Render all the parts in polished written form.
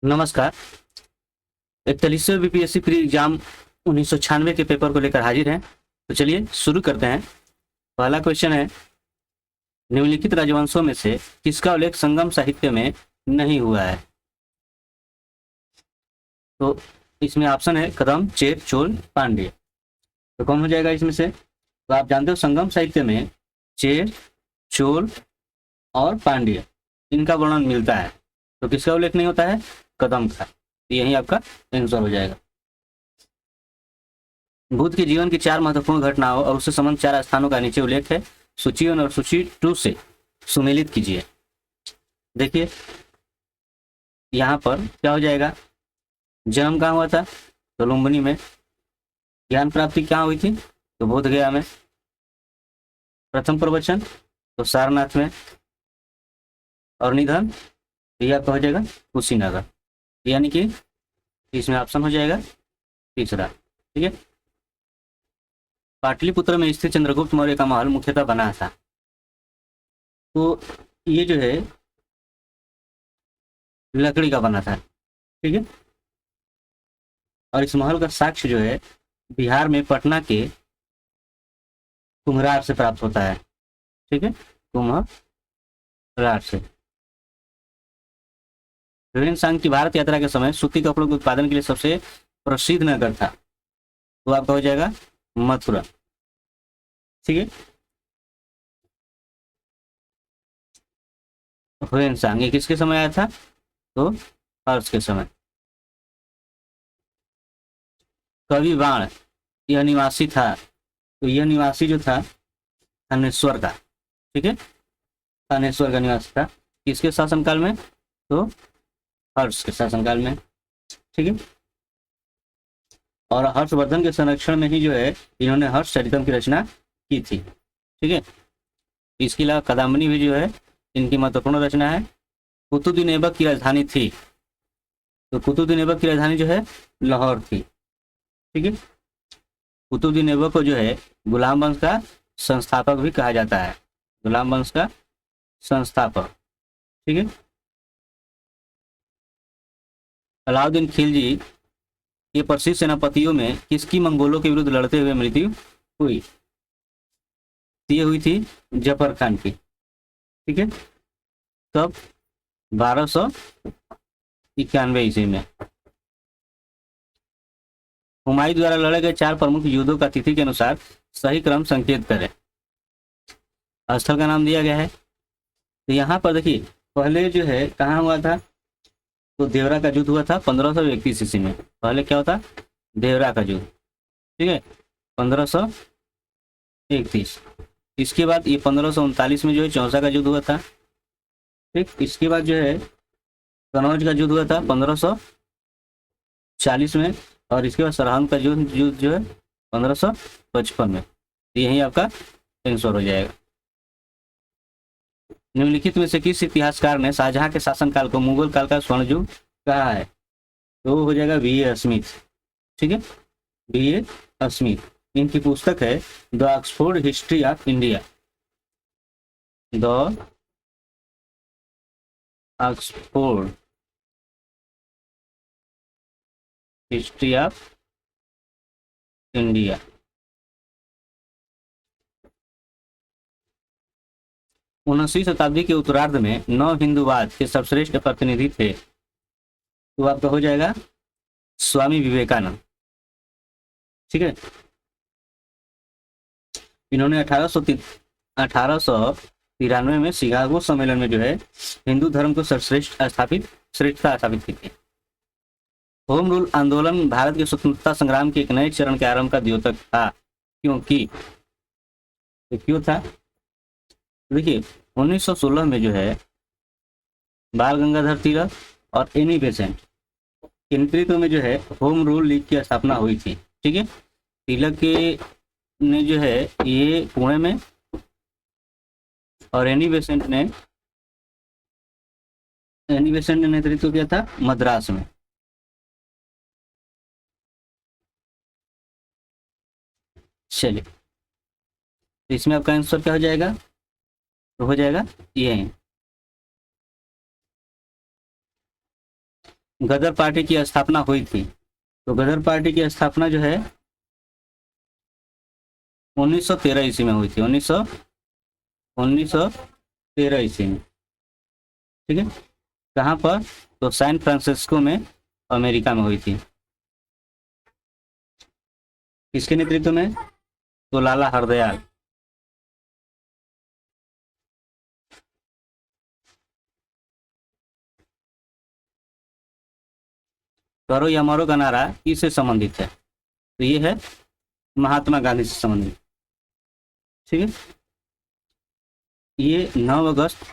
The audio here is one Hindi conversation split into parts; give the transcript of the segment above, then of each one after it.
नमस्कार। 41वें बीपीएससी प्री एग्जाम 1996 के पेपर को लेकर हाजिर हैं। तो चलिए शुरू करते हैं। पहला क्वेश्चन है, निम्नलिखित राजवंशों में से किसका उल्लेख संगम साहित्य में नहीं हुआ है? तो इसमें ऑप्शन है कदम, चेर, चोल, पांड्य। तो कौन हो जाएगा इसमें से? तो आप जानते हो संगम साहित्य में चेर, चोल और पांड्य इनका वर्णन मिलता है। तो किसका उल्लेख नहीं होता है? कदम का। तो यही आपका आंसर हो जाएगा। बुद्ध के जीवन की 4 महत्वपूर्ण घटनाओं और उससे संबंधित 4 स्थानों का नीचे उल्लेख है। सूची 1 और सूची 2 से सुमेलित कीजिए। देखिए यहाँ पर क्या हो जाएगा, जन्म कहाँ हुआ था? तो लुम्बिनी में। ज्ञान प्राप्ति कहाँ हुई थी? तो बोध गया में। प्रथम प्रवचन तो सारनाथ में। और निधन यह आपका हो जाएगा कुशीनगर। यानी कि इसमें ऑप्शन हो जाएगा तीसरा। ठीक है। पाटलिपुत्र में स्थित चंद्रगुप्त मौर्य का महल मुख्यतः बना था। तो ये जो है लकड़ी का बना था। ठीक है। और इस महल का साक्ष्य जो है बिहार में पटना के कुम्हरार से प्राप्त होता है। ठीक है, कुम्हरार से। ह्वेनसांग की भारत यात्रा के समय सूती कपड़ों के उत्पादन के लिए सबसे प्रसिद्ध नगर था। तो आपका हो जाएगा मथुरा। ठीक है। ह्वेनसांग ये किसके समय आया था? तो हर्ष के समय। कवि बाण यह निवासी था। तो यह निवासी जो था थानेश्वर का। ठीक है, थानेश्वर का निवासी था। किसके शासनकाल में? तो हर्ष के शासनकाल में। ठीक है। और हर्षवर्धन के संरक्षण में ही जो है इन्होंने हर्षचरितम की रचना की थी। ठीक है। इसके अलावा कादम्बनी भी जो है इनकी महत्वपूर्ण रचना है। कुतुबुद्दीन ऐबक की राजधानी थी। तो कुतुबुद्दीन ऐबक की राजधानी जो है लाहौर थी। ठीक है। कुतुबुद्दीन ऐबक को जो है गुलाम वंश का संस्थापक भी कहा जाता है। गुलाम वंश का संस्थापक। ठीक है। अलाउद्दीन खिलजी के प्रसिद्ध सेनापतियों में किसकी मंगोलों के विरुद्ध लड़ते हुए मृत्यु हुई? ये हुई थी जफर खान की। ठीक है। कब? 1291 ईस्वी में। हुमायूं द्वारा लड़े गए 4 प्रमुख युद्धों का तिथि के अनुसार सही क्रम संकेत करें। स्थल का नाम दिया गया है। तो यहाँ पर देखिए पहले जो है कहाँ हुआ था? तो देवरा का युद्ध हुआ था 1531 ईस्वी में। पहले क्या होता? देवरा का युद्ध। ठीक है, 1531। इसके बाद ये 1539 में जो है चौसा का युद्ध हुआ था। ठीक, इसके बाद जो है कनौज का युद्ध हुआ था 1540 में। और इसके बाद सरहंद का युद्ध जो है 1555 में। यही आपका आंसर हो जाएगा। निम्नलिखित में से किस इतिहासकार ने शाहजहां के शासनकाल को मुगल काल का स्वर्ण युग कहा है? तो हो जाएगा V.A. स्मिथ। ठीक है, V.A. स्मिथ। इनकी पुस्तक है the Oxford history of India. The Oxford history of India. 19वीं शताब्दी के उत्तरार्ध में नव हिंदूवाद के सर्वश्रेष्ठ प्रतिनिधि थे। तो आपका हो जाएगा स्वामी विवेकानंद। ठीक है। इन्होंने 1893 में शिकागो सम्मेलन में जो है हिंदू धर्म को श्रेष्ठता स्थापित की थी। होम रूल आंदोलन भारत के स्वतंत्रता संग्राम के एक नए चरण के आरंभ का द्योतक था। क्योंकि तो क्यों था? देखिए 1916 में जो है बाल गंगाधर तिलक और एनी बेसेंट के नेतृत्व में जो है होम रूल लीग की स्थापना हुई थी। ठीक है। तिलक के ने जो है ये पुणे में और एनी बेसेंट ने नेतृत्व किया था मद्रास में। चलिए, तो इसमें आपका आंसर क्या हो जाएगा? तो हो जाएगा ये। गदर पार्टी की स्थापना हुई थी? तो गदर पार्टी की स्थापना जो है 1913 ईस्वी में हुई थी। 1913 ईस्वी में, ठीक है। कहाँ पर? तो सैन फ्रांसिस्को में, अमेरिका में हुई थी। किसके नेतृत्व में? तो लाला हरदयाल। करो या मरो का नारा किससे संबंधित है? तो ये है महात्मा गांधी से संबंधित, ठीक है। ये 9 अगस्त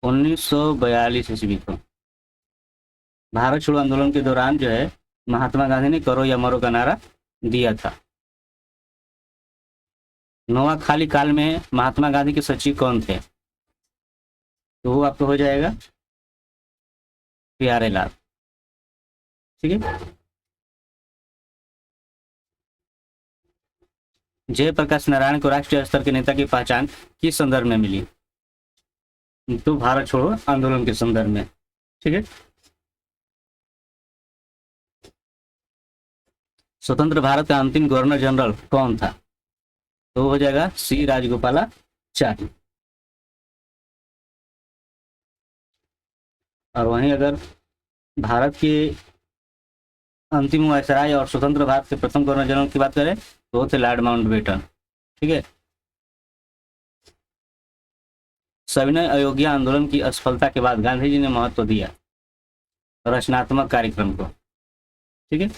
1942 ईस्वी को भारत छोड़ो आंदोलन के दौरान जो है महात्मा गांधी ने करो या मरो का नारा दिया था। नोआखाली काल में महात्मा गांधी के सचिव कौन थे? तो वो आपको हो जाएगा प्यारे लाल, ठीक है। जयप्रकाश नारायण को राष्ट्रीय स्तर के नेता की पहचान किस संदर्भ में मिली? तो भारत छोड़ो आंदोलन के संदर्भ में, ठीक है। स्वतंत्र भारत का अंतिम गवर्नर जनरल कौन था? तो हो जाएगा सी राजगोपालाचारी। और वहीं अगर भारत के अंतिम वायसराय और स्वतंत्र भारत के प्रथम गवर्नर जनरल की बात करें तो वो थे लॉर्ड माउंटबेटन, ठीक है। सविनय अयोध्या आंदोलन की असफलता के बाद गांधी जी ने महत्व दिया रचनात्मक कार्यक्रम को, ठीक है।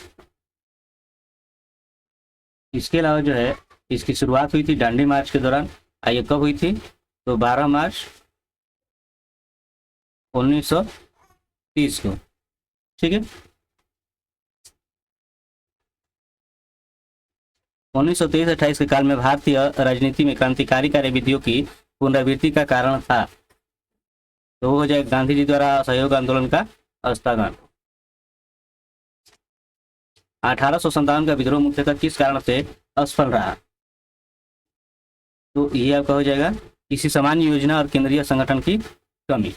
इसके अलावा जो है इसकी शुरुआत हुई थी दांडी मार्च के दौरान। आइए कब हुई थी? तो 12 मार्च 1930 को, ठीक है। 1923-28 के काल में भारतीय राजनीति में क्रांतिकारी कार्यविधियों की पुनरावृत्ति का कारण था। तो वो हो जाएगा गांधी जी द्वारा असहयोग आंदोलन का स्थगन। 1857 का विद्रोह मुख्यतः किस कारण से असफल रहा? तो ये आपका हो जाएगा किसी सामान्य योजना और केंद्रीय संगठन की कमी।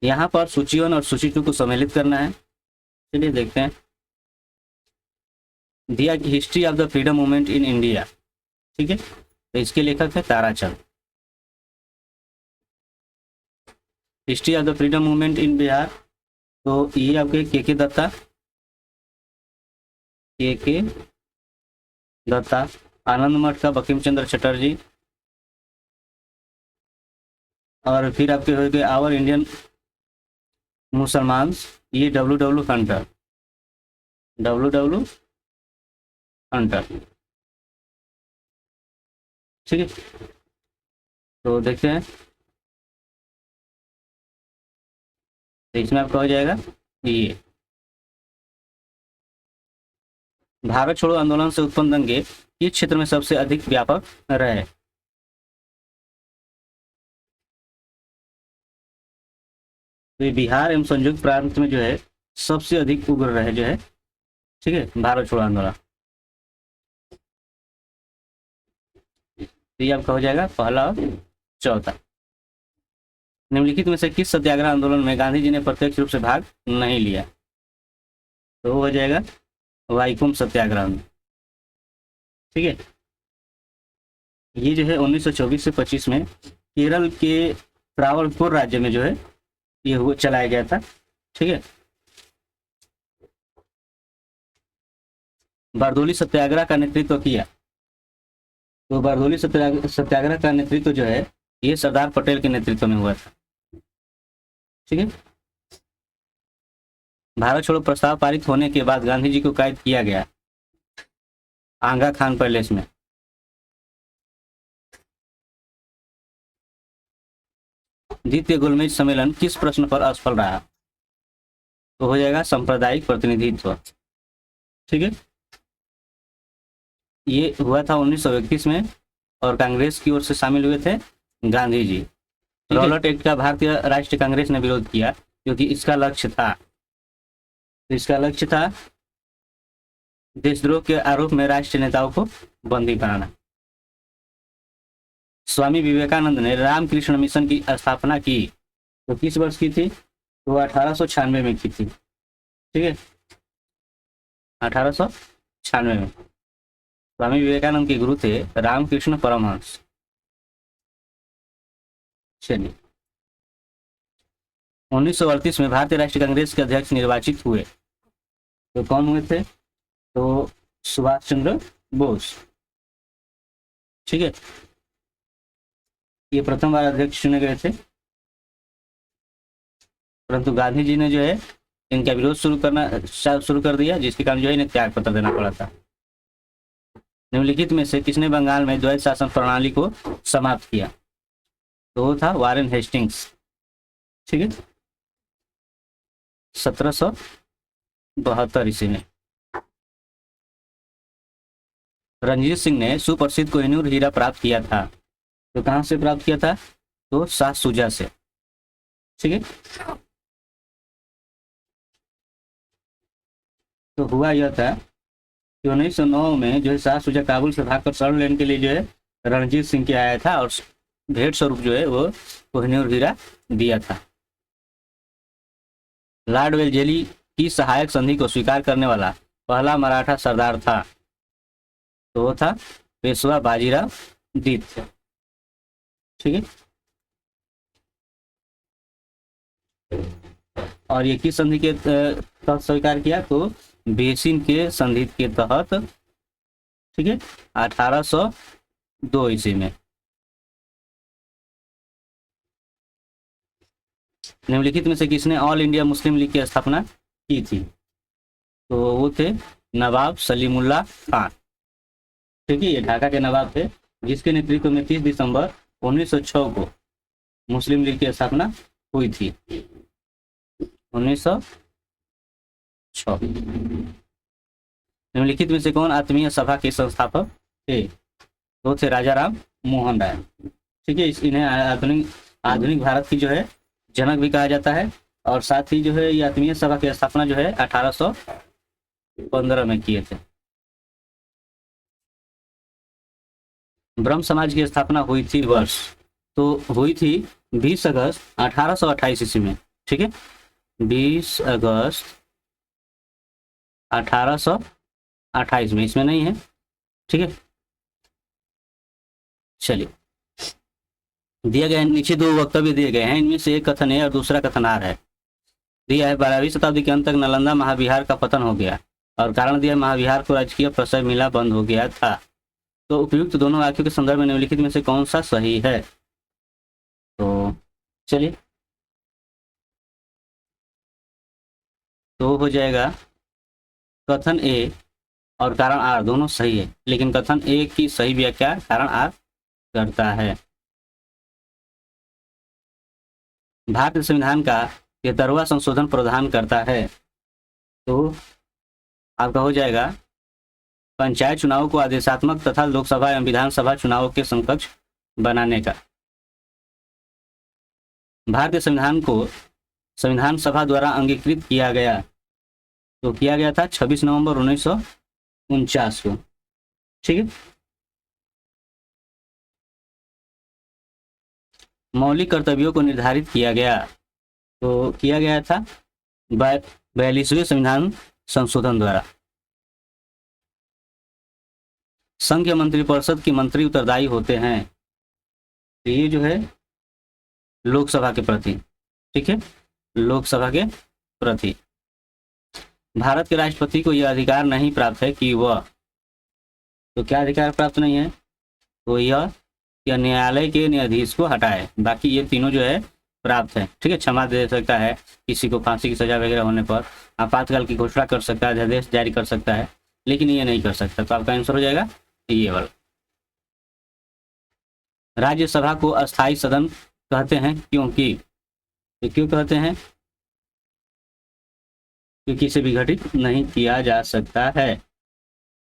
यहाँ पर सूची 1 और सूची 2 को सम्मिलित करना है। चलिए देखते हैं। दिया कि history of the freedom movement in India, ठीक है। तो इसके लेखक है Tarachand. History of the freedom movement in Bihar, तो ये आपके के दत्ता, के दत्ता। आनंद मठ का बंकिम चंद्र चटर्जी। और फिर आपके हो गए आवर इंडियन मुसलमान, ये डब्ल्यू हंटर, ठीक है। तो देखते हैं, तो इसमें आपका हो जाएगा ये भारत छोड़ो आंदोलन से उत्पन्न दंगे किस क्षेत्र में सबसे अधिक व्यापक रहे? तो ये बिहार एवं संयुक्त प्रांत में जो है सबसे अधिक उग्र रहे जो है, ठीक है, भारत छोड़ो आंदोलन। तो ये आपका हो जाएगा पहला और चौथा। निम्नलिखित में से किस सत्याग्रह आंदोलन में गांधी जी ने प्रत्यक्ष रूप से भाग नहीं लिया? तो वो हो जाएगा वाईकुम सत्याग्रह में, ठीक है। ये जो है 1924 से 25 में केरल के ट्रावणकोर राज्य में जो है ये हुआ चलाया गया था, ठीक है। बारदोली सत्याग्रह का नेतृत्व किया, तो बारदोली सत्याग्रह का नेतृत्व जो है ये सरदार पटेल के नेतृत्व में हुआ था, ठीक है। भारत छोड़ो प्रस्ताव पारित होने के बाद गांधी जी को कैद किया गया आंगा खान पैलेस में। द्वितीय गोलमेज सम्मेलन किस प्रश्न पर असफल रहा? तो हो जाएगा सांप्रदायिक प्रतिनिधित्व, ठीक है। ये हुआ था 1931 में और कांग्रेस की ओर से शामिल हुए थे गांधी जी। रॉलेट एक्ट का भारतीय राष्ट्रीय कांग्रेस ने विरोध किया क्योंकि इसका लक्ष्य था, तो इसका लक्ष्य था देशद्रोह के आरोप में राष्ट्रीय नेताओं को बंदी बनाना। स्वामी विवेकानंद ने रामकृष्ण मिशन की स्थापना की तो किस वर्ष की थी? तो 1896 में की थी। ठीक है, 1896 में। स्वामी विवेकानंद के गुरु थे रामकृष्ण परमहंस। चलिए, 1938 में भारतीय राष्ट्रीय कांग्रेस के अध्यक्ष निर्वाचित हुए तो कौन हुए थे? तो सुभाष चंद्र बोस। ठीक है, ये प्रथम बार अध्यक्ष चुने गए थे, परंतु गांधी जी ने जो है इनका विरोध शुरू कर दिया, जिसके कारण जो है इन्हें त्याग पत्र देना पड़ा था। निम्नलिखित में से किसने बंगाल में द्वैत शासन प्रणाली को समाप्त किया? तो वो था वारेन हेस्टिंग्स। ठीक है, 1772 ईस्वी में। रंजीत सिंह ने सुप्रसिद्ध कोहिनूर हीरा प्राप्त किया था तो कहां से प्राप्त किया था? तो शाह शुजा से। ठीक है, तो हुआ यह था कि 1909 में जो है शाह शुजा काबुल से भागकर शरण लेने के लिए जो है रणजीत सिंह के आया था और भेंट स्वरूप जो है वो कोहिनूर हीरा दिया था। लॉर्ड वेलजेली की सहायक संधि को स्वीकार करने वाला पहला मराठा सरदार था तो वो था पेशवा बाजीराव दीत्य। ठीक है, और ये किस संधि के तहत स्वीकार किया? तो बेसिन के संधि के तहत। ठीक है, 1802 ईस्वी में। निम्नलिखित में से किसने ऑल इंडिया मुस्लिम लीग की स्थापना की थी? तो वो थे नवाब सलीमुल्लाह खान। ठीक है, ये ढाका के नवाब थे, जिसके नेतृत्व में 30 दिसंबर 1906 को मुस्लिम लीग की स्थापना हुई थी। 1906। निम्नलिखित में से कौन आत्मीय सभा के संस्थापक थे? तो थे राजा राम मोहन राय। ठीक है, इन्हें आधुनिक भारत की जो है जनक भी कहा जाता है, और साथ ही जो है ये आत्मीय सभा की स्थापना जो है 1815 में किए थे। ब्रह्म समाज की स्थापना हुई थी वर्ष? तो हुई थी 20 अगस्त 1828 ईस्वी में। ठीक है, 20 अगस्त 1828 में, इसमें नहीं है। ठीक है, चलिए, दिए गए नीचे दो वक्तव्य दिए गए हैं, इनमें से एक कथन है और दूसरा कथन आर है। दिया है 12वीं शताब्दी के अंत तक नालंदा महाविहार का पतन हो गया और कारण दिया महाविहार को राजकीय प्रशय मिला बंद हो गया था। तो उपयुक्त दोनों वाक्यों के संदर्भ में निम्नलिखित में से कौन सा सही है? तो चलिए, तो हो जाएगा कथन ए और कारण आर दोनों सही है, लेकिन कथन ए की सही व्याख्या कारण आर करता है। भारतीय संविधान का 73वां संशोधन प्रावधान करता है तो आपका हो जाएगा पंचायत चुनाव को आदेशात्मक तथा लोकसभा एवं विधानसभा चुनावों के समकक्ष बनाने का। भारतीय संविधान को संविधान सभा द्वारा अंगीकृत किया गया तो किया गया था 26 नवंबर 1949 को। ठीक है, मौलिक कर्तव्यों को निर्धारित किया गया तो किया गया था 42वें संविधान संशोधन द्वारा। संघीय मंत्रिपरिषद की मंत्री उत्तरदायी होते हैं तो ये जो है लोकसभा के प्रति। ठीक है, लोकसभा के प्रति। भारत के राष्ट्रपति को यह अधिकार नहीं प्राप्त है कि वह, तो क्या अधिकार प्राप्त नहीं है? तो यह न्यायालय के न्यायाधीश को हटाए। बाकी ये तीनों जो है प्राप्त है। ठीक है, क्षमा दे सकता है किसी को फांसी की सजा वगैरह होने पर, आपातकाल की घोषणा कर सकता है, अध्यादेश जारी कर सकता है, लेकिन ये नहीं कर सकता। तो आपका आंसर हो जाएगा ये वाला। राज्यसभा को अस्थायी सदन कहते हैं क्योंकि, तो क्यों कहते हैं? क्योंकि इसे विघटित नहीं किया जा सकता है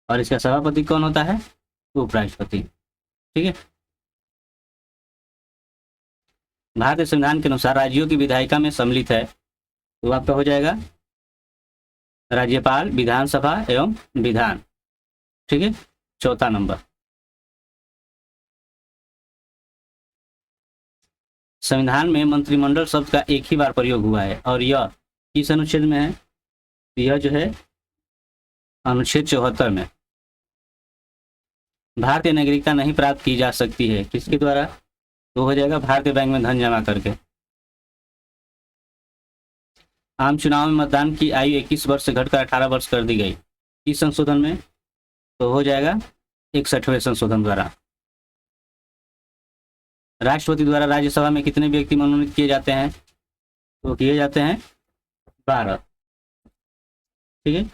और इसका सभापति कौन होता है? उपराष्ट्रपति। ठीक है, भारतीय संविधान के अनुसार राज्यों की विधायिका में सम्मिलित है तो आपका हो जाएगा राज्यपाल, विधानसभा एवं विधान। ठीक है, चौथा नंबर। संविधान में मंत्रिमंडल शब्द का एक ही बार प्रयोग हुआ है और यह किस अनुच्छेद में है? यह जो है अनुच्छेद 74 में। भारतीय नागरिकता नहीं प्राप्त की जा सकती है किसके द्वारा? तो हो जाएगा भारतीय बैंक में धन जमा करके। आम चुनाव में मतदान की आयु 21 वर्ष से घटकर 18 वर्ष कर दी गई किस संशोधन में? तो हो जाएगा 61वें संशोधन द्वारा। राष्ट्रपति द्वारा राज्यसभा में कितने व्यक्ति मनोनीत किए जाते हैं? तो किए जाते हैं 12। ठीक है।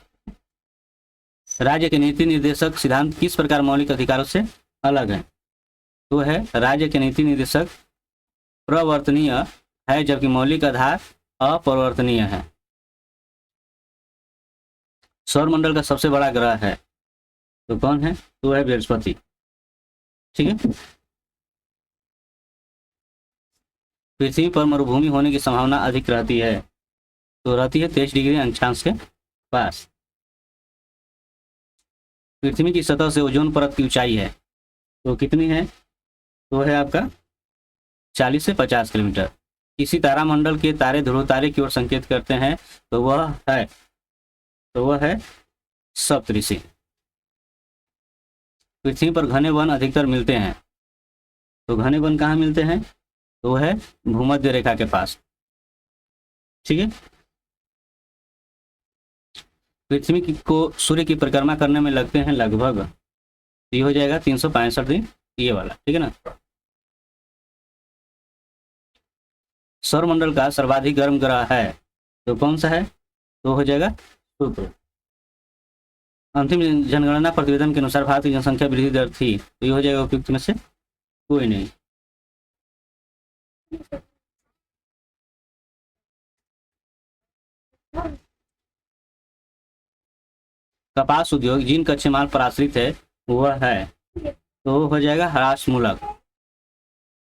राज्य के नीति निर्देशक सिद्धांत किस प्रकार मौलिक अधिकारों से अलग है? तो है राज्य के नीति निर्देशक प्रवर्तनीय है जबकि मौलिक आधार अपरिवर्तनीय है। सौरमंडल का सबसे बड़ा ग्रह है तो कौन है? तो है बृहस्पति। ठीक है। पृथ्वी पर मरुभूमि होने की संभावना अधिक रहती है तो रहती है 23 डिग्री अक्षांश के पास। पृथ्वी की सतह से ओजोन परत की ऊंचाई है तो कितनी है? तो है आपका 40 से 50 किलोमीटर। किसी तारामंडल के तारे ध्रुव तारे की ओर संकेत करते हैं तो वह है सप्तऋषि। पृथ्वी पर घने वन अधिकतर मिलते हैं तो घने वन कहाँ मिलते हैं? तो है भूमध्य रेखा के पास। ठीक है। पृथ्वी को सूर्य की परिक्रमा करने में लगते हैं लगभग, ये हो जाएगा 365 दिन, ये वाला। ठीक है ना। सौरमंडल का सर्वाधिक गर्म ग्रह है तो कौन सा है? तो हो जाएगा शुक्र। अंतिम जनगणना प्रतिवेदन के अनुसार भारत की जनसंख्या वृद्धि दर थी तो ये हो जाएगा उपयुक्त में से कोई नहीं। कपास उद्योग जिन कच्चे माल पर आश्रित है वह है तो हो जाएगा ह्रासमूलक।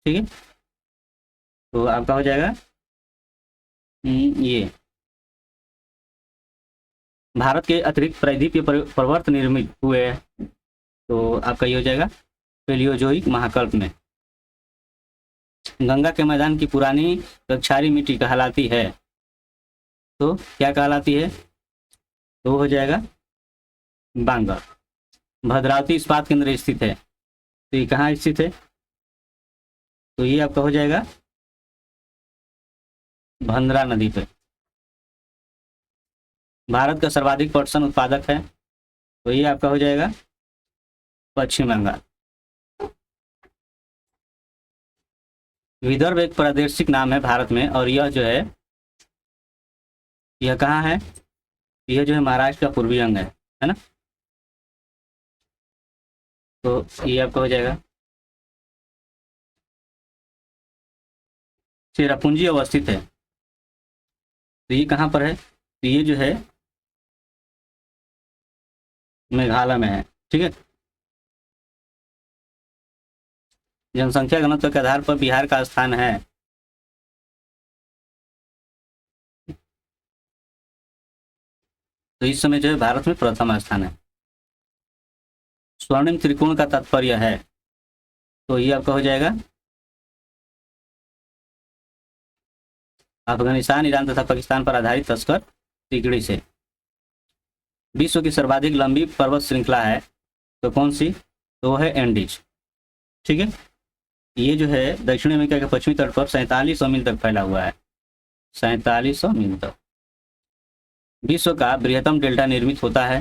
ठीक है। तो आपका हो जाएगा ये भारत के अतिरिक्त प्रायद्वीपीय पर्वत निर्मित हुए तो आपका ये हो जाएगा पेलियोजोइक महाकल्प में। गंगा के मैदान की पुरानी कक्षारी मिट्टी कहलाती है तो क्या कहलाती है? तो हो जाएगा बांगर। भद्रावती इस्पात केंद्र स्थित है तो ये कहाँ स्थित है? तो ये आपका हो जाएगा भंद्रा नदी पे। भारत का सर्वाधिक पटसन उत्पादक है तो ये आपका हो जाएगा पश्चिम बंगाल। विदर्भ एक प्रादेशिक नाम है भारत में और यह जो है यह कहाँ है? यह जो है महाराष्ट्र का पूर्वी अंग है ना। तो ये आपका हो जाएगा। चेरापूंजी अवस्थित है तो ये कहाँ पर है? तो ये जो है मेघालय में है। ठीक है। जनसंख्या घनत्व के आधार पर बिहार का स्थान है तो इस समय जो है भारत में प्रथम स्थान है। स्वर्णिम त्रिकोण का तात्पर्य है तो ये आपका हो जाएगा अफगानिस्तान, ईरान तथा पाकिस्तान पर आधारित तस्कर तिगड़ी से। विश्व की सर्वाधिक लंबी पर्वत श्रृंखला है तो कौन सी? तो है एंडीज। ठीक है। ये जो है दक्षिण अमेरिका के पश्चिमी तट पर 4700 मील तक फैला हुआ है, 4700 मील तक। विश्व का बृहत्तम डेल्टा निर्मित होता है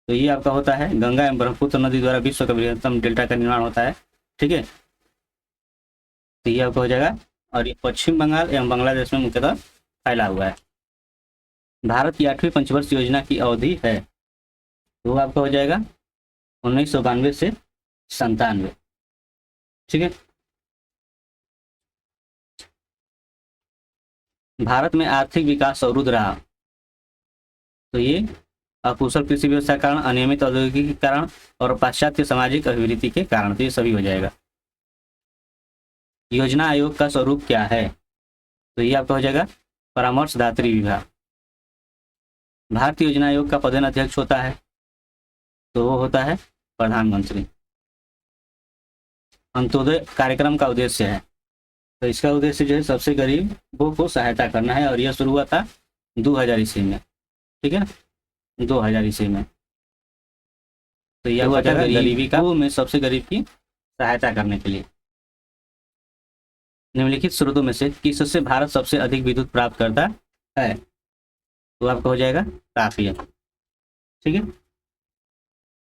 तो ये आपका होता है गंगा एवं ब्रह्मपुत्र नदी द्वारा विश्व का बृहत्तम डेल्टा का निर्माण होता है। ठीक है। तो ये आपका हो जाएगा और ये पश्चिम बंगाल एवं बांग्लादेश में मुख्यतः फैला हुआ है। भारत की 8वीं पंचवर्ष योजना की अवधि है तो आपका हो जाएगा 1992 से 97। ठीक है। भारत में आर्थिक विकास अवरुद्ध रहा तो ये अकुशल कृषि व्यवस्था के कारण, अनियमित औद्योगिकी के कारण और पाश्चात्य सामाजिक अभिवृद्धि के कारण, तो ये सभी हो जाएगा। योजना आयोग का स्वरूप क्या है? तो ये आपका हो जाएगा परामर्शदात्री विभाग। भारतीय योजना आयोग का पदेन अध्यक्ष होता है तो वो होता है प्रधानमंत्री। अंत्योदय कार्यक्रम का उद्देश्य है तो इसका उद्देश्य जो है सबसे गरीबों को सहायता करना है, और यह शुरू हुआ था 2000 ईस्वी में, ठीक है ना, 2000 ईस्वी में। तो यह हुआ था गरीबी का में सबसे गरीब की सहायता करने के लिए। निम्नलिखित स्रोतों में से किससे भारत सबसे अधिक विद्युत प्राप्त करता है? तो आपका हो जाएगा तापीय, ठीक है।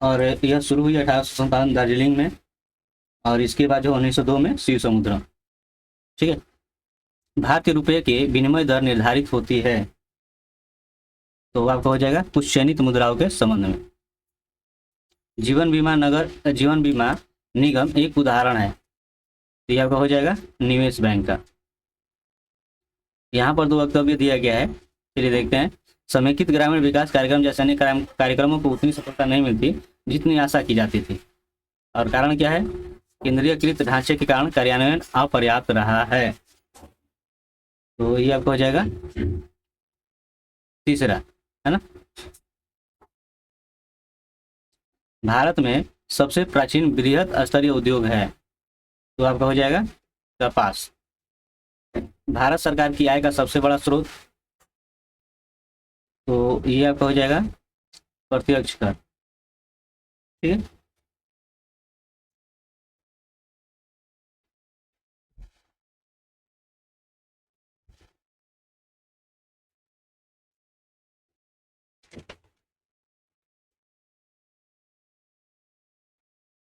और यह शुरू हुई 1857 दार्जिलिंग में, और इसके बाद जो 1902 में शिव समुद्र, ठीक है। भारतीय रुपये के विनिमय दर निर्धारित होती है, तो आपका हो जाएगा कुछ चयनित मुद्राओं के संबंध में। जीवन बीमा निगम एक उदाहरण है, तो ये आपका हो जाएगा निवेश बैंक का। यहाँ पर 2 वक्तव्य दिया गया है, चलिए देखते हैं। समेकित ग्रामीण विकास कार्यक्रम जैसे अन्य कार्यक्रमों को उतनी सफलता नहीं मिलती जितनी आशा की जाती थी, और कारण क्या है? केंद्रीयकृत ढांचे के कारण कार्यान्वयन अपर्याप्त रहा है। तो ये आपको हो जाएगा तीसरा, है ना। भारत में सबसे प्राचीन बृहत स्तरीय उद्योग है, तो आपका हो जाएगा कपास। भारत सरकार की आय का सबसे बड़ा स्रोत, तो ये आपका हो जाएगा प्रत्यक्ष कर, ठीक है।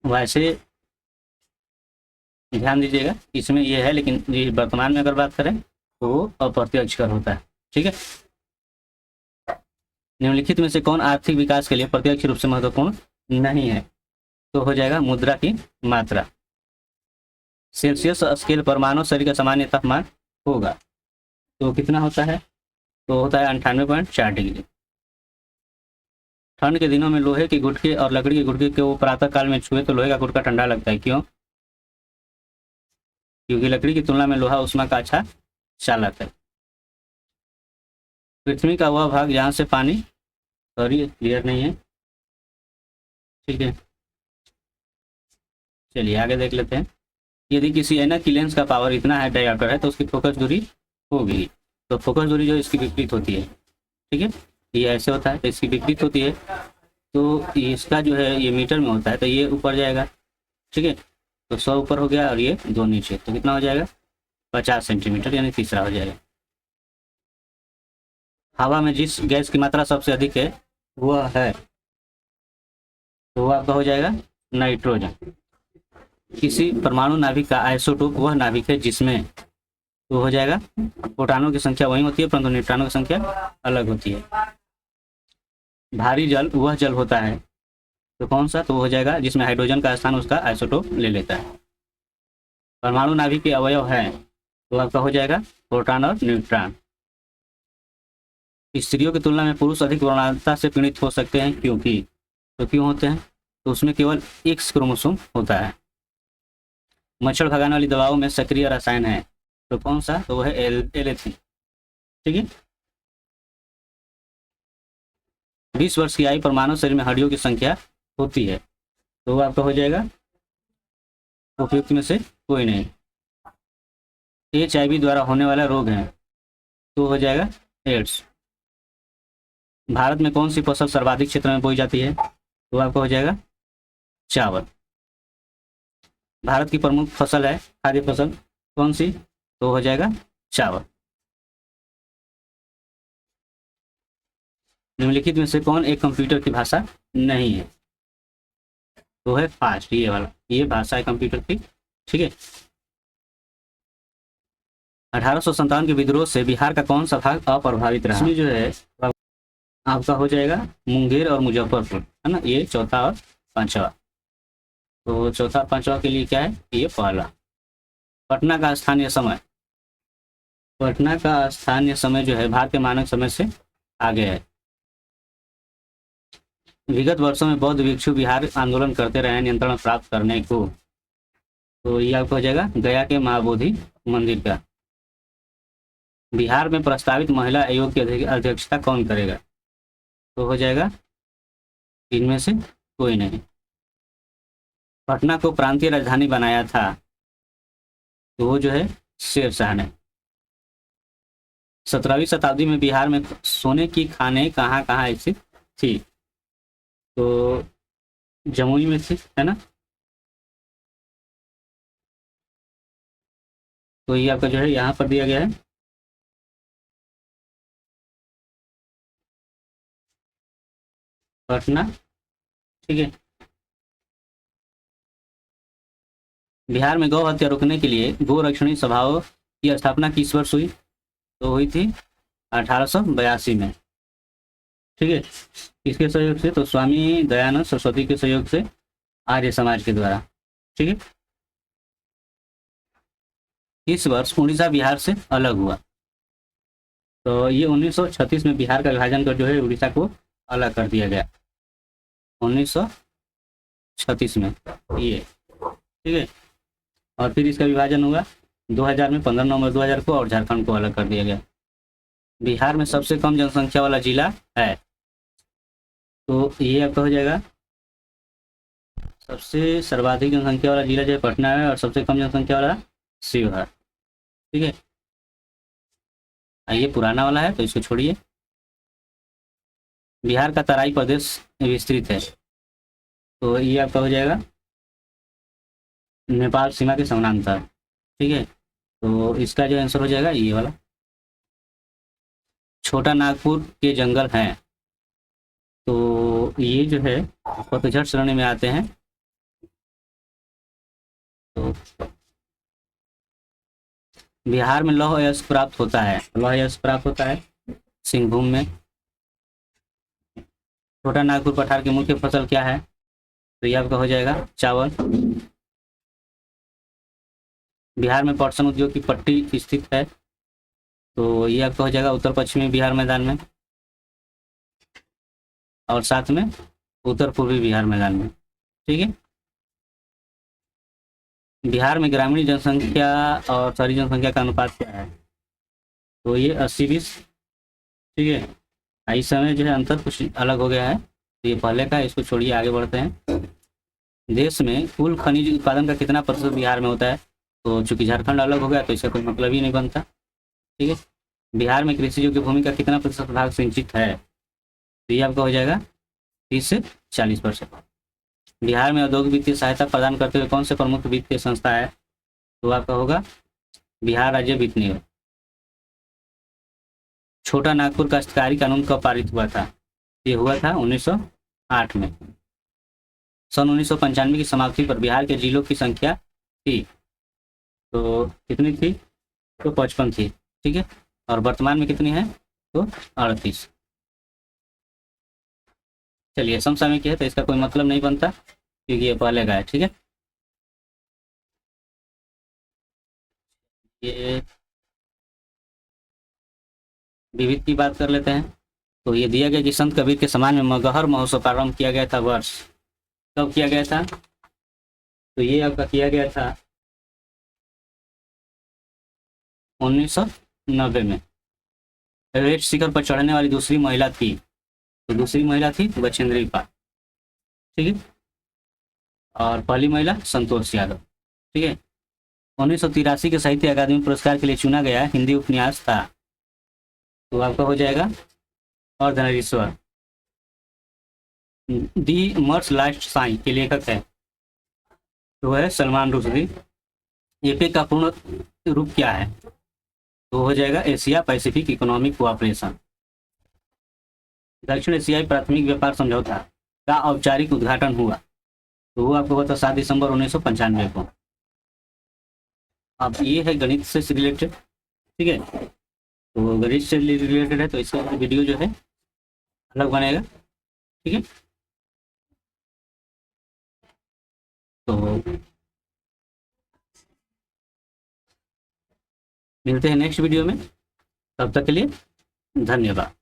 वैसे ध्यान दीजिएगा, इसमें ये है, लेकिन ये वर्तमान में अगर बात करें तो अप्रत्यक्ष कर होता है, ठीक है। निम्नलिखित में से कौन आर्थिक विकास के लिए प्रत्यक्ष रूप से महत्वपूर्ण नहीं है? तो हो जाएगा मुद्रा की मात्रा। सेल्सियस स्केल पर मानव शरीर का सामान्य तापमान होगा, तो कितना होता है? तो होता है 98.4 डिग्री। ठंड के दिनों में लोहे के गुटके और लकड़ी के गुटके को प्रातः काल में छुए तो लोहे का गुटका ठंडा लगता है, क्यों? क्योंकि लकड़ी की तुलना में लोहा उष्मा का अच्छा चालक है। पृथ्वी का वह भाग जहाँ से पानी, सॉरी क्लियर नहीं है, ठीक है, चलिए आगे देख लेते हैं। यदि किसी ऐनक की लेंस का पावर इतना है डायोप्टर है तो उसकी फोकस दूरी होगी, तो फोकस दूरी जो इसकी विपरीत होती है, ठीक है, ये ऐसे होता है तो इसकी विपरीत होती है, तो इसका जो है ये मीटर में होता है, तो ये ऊपर जाएगा, ठीक है, तो 100 ऊपर हो गया और ये 2 नीचे, तो कितना हो जाएगा? 50 सेंटीमीटर, यानी तीसरा हो जाएगा। हवा में जिस गैस की मात्रा सबसे अधिक है वह है, तो वह आपका हो जाएगा नाइट्रोजन। किसी परमाणु नाभिक का आइसोटोप वह नाभिक है जिसमें, तो हो जाएगा प्रोटॉनों की संख्या वही होती है परंतु न्यूट्रॉनों की संख्या अलग होती है। भारी जल वह जल होता है, तो कौन सा? तो हो जाएगा जिसमें हाइड्रोजन का स्थान उसका आइसोटोप ले लेता है। परमाणु नाभिक के अवयव है, तो आपका हो जाएगा प्रोटॉन और न्यूट्रॉन। स्त्रियों की तुलना में पुरुष अधिक वरुणता से पीड़ित हो सकते हैं, क्योंकि, तो क्यों होते हैं? तो उसमें केवल X क्रोमोसोम होता है। मच्छर भगाने वाली दवाओं में सक्रिय रसायन है, तो कौन सा? तो वह है एलेथिन, ठीक है। 20 वर्ष की आयु पर मानव शरीर में हड्डियों की संख्या होती है, तो वो आपका हो जाएगा उपयुक्त में से कोई नहीं। HIV द्वारा होने वाला रोग है, तो हो जाएगा एड्स। भारत में कौन सी फसल सर्वाधिक क्षेत्र में बोई जाती है? तो आपका हो जाएगा चावल। भारत की प्रमुख फसल है, खाद्य फसल, कौन सी? तो हो जाएगा चावल। निम्नलिखित में से कौन एक कंप्यूटर की भाषा नहीं है? तो है फास्ट, ये वाला, ये भाषा है कंप्यूटर की, ठीक है। 1857 के विद्रोह से बिहार का कौन सा भाग अप्रभावित रहा? इसमें जो है आपका हो जाएगा मुंगेर और मुजफ्फरपुर, है ना, ये चौथा और पांचवा। तो चौथा पांचवा के लिए क्या है? ये पहला। पटना का स्थानीय समय, पटना का स्थानीय समय जो है भारतीय मानक समय से आगे है। विगत वर्षों में बौद्ध भिक्षु बिहार आंदोलन करते रहे नियंत्रण प्राप्त करने को, तो ये आपको हो जाएगा गया के महाबोधि मंदिर का। बिहार में प्रस्तावित महिला आयोग की अध्यक्षता कौन करेगा? तो हो जाएगा इनमें से कोई नहीं। पटना को प्रांतीय राजधानी बनाया था, तो वो जो है शेरशाह ने। 17वीं शताब्दी में बिहार में सोने की खानें कहाँ कहाँ स्थित थी? तो जमुई में थी, है ना। तो ये आपका जो है यहाँ पर दिया गया है, पटना। ठीक है। बिहार में गौ हत्या रोकने के लिए गो रक्षणी सभाओं की स्थापना किस वर्ष हुई? तो हुई थी 1882 में। ठीक है। किसके सहयोग से? तो स्वामी दयानंद सरस्वती के सहयोग से, आर्य समाज के द्वारा। ठीक है। इस वर्ष उड़ीसा बिहार से अलग हुआ? तो ये 1936 में बिहार का विभाजन कर जो है उड़ीसा को अलग कर दिया गया, 1936 में ये। ठीक है। और फिर इसका विभाजन हुआ 2000 में, 15 नवंबर 2000 को, और झारखंड को अलग कर दिया गया। बिहार में सबसे कम जनसंख्या वाला जिला है, तो ये आपका हो जाएगा, सबसे सर्वाधिक जनसंख्या वाला जिला जो है पटना है, और सबसे कम जनसंख्या वाला शिवहर। ठीक है। ये पुराना वाला है तो इसको छोड़िए। बिहार का तराई प्रदेश विस्तृत है, तो ये आपका हो जाएगा नेपाल सीमा के समानांतर। ठीक है। तो इसका जो आंसर हो जाएगा ये वाला। छोटा नागपुर के जंगल हैं, तो ये जो है पतझड़ श्रेणी में आते हैं। तो बिहार में लौह अयस्क प्राप्त होता है, लौह अयस्क प्राप्त होता है सिंहभूम में। छोटा नागपुर पठार की मुख्य फसल क्या है? तो ये आपका हो जाएगा चावल। बिहार में पटसन उद्योग की पट्टी स्थित है, तो ये आपका हो जाएगा उत्तर पश्चिमी बिहार मैदान में, और साथ में उत्तर पूर्वी बिहार मैदान में। ठीक है। बिहार में ग्रामीण जनसंख्या और शहरी जनसंख्या का अनुपात क्या है? तो ये 80-20। ठीक है। इस समय जो है अंतर कुछ अलग हो गया है, तो ये पहले का, इसको छोड़िए, आगे बढ़ते हैं। देश में कुल खनिज उत्पादन का कितना प्रतिशत बिहार में होता है? तो चूंकि झारखंड अलग हो गया तो इसका कोई मतलब ही नहीं बनता। ठीक है। बिहार में कृषि योग्य भूमि का कितना प्रतिशत भाग सिंचित है? तो ये आपका हो जाएगा 30 से 40%। बिहार में औद्योगिक वित्तीय सहायता प्रदान करते हुए कौन से प्रमुख वित्तीय संस्था है? तो आपका होगा बिहार राज्य वित्त निगम। छोटा नागपुर काश्तकारी कानून कब पारित हुआ था? ये हुआ था 1908 में। सन 1995 की समाप्ति पर बिहार के जिलों की संख्या थी, तो कितनी थी? तो 55 थी। ठीक है। और वर्तमान में कितनी है? तो 38। चलिए, समसामयिक है तो इसका कोई मतलब नहीं बनता क्योंकि ये पहले का है। ठीक है। ये विविध की बात कर लेते हैं। तो ये दिया गया कि संत कबीर के समान में मगहर महोत्सव प्रारंभ किया गया था, वर्ष कब किया गया था? तो ये आपका किया गया था 1990 में। एवरेस्ट शिखर पर चढ़ने वाली दूसरी महिला थी, तो दूसरी महिला थी बछेंद्री पाल। ठीक है। और पहली महिला संतोष यादव। ठीक है। 1983 के साहित्य अकादमी पुरस्कार के लिए चुना गया हिंदी उपन्यास था, तो आपका हो जाएगा अर्धनारीश्वर। दी मर्स लास्ट साई के लेखक है, तो है सलमान रुश्दी। एपेक का पूर्ण रूप क्या है? तो हो जाएगा एशिया पैसिफिक इकोनॉमिक कोऑपरेशन। दक्षिण एशियाई प्राथमिक व्यापार समझौता का औपचारिक उद्घाटन हुआ, तो वो आपको पता 7 दिसंबर 1995 को। अब ये है गणित से रिलेटेड। ठीक है। तो गणित से रिलेटेड है तो इसका वीडियो जो है अलग बनेगा। ठीक है। तो मिलते हैं नेक्स्ट वीडियो में, तब तक के लिए धन्यवाद।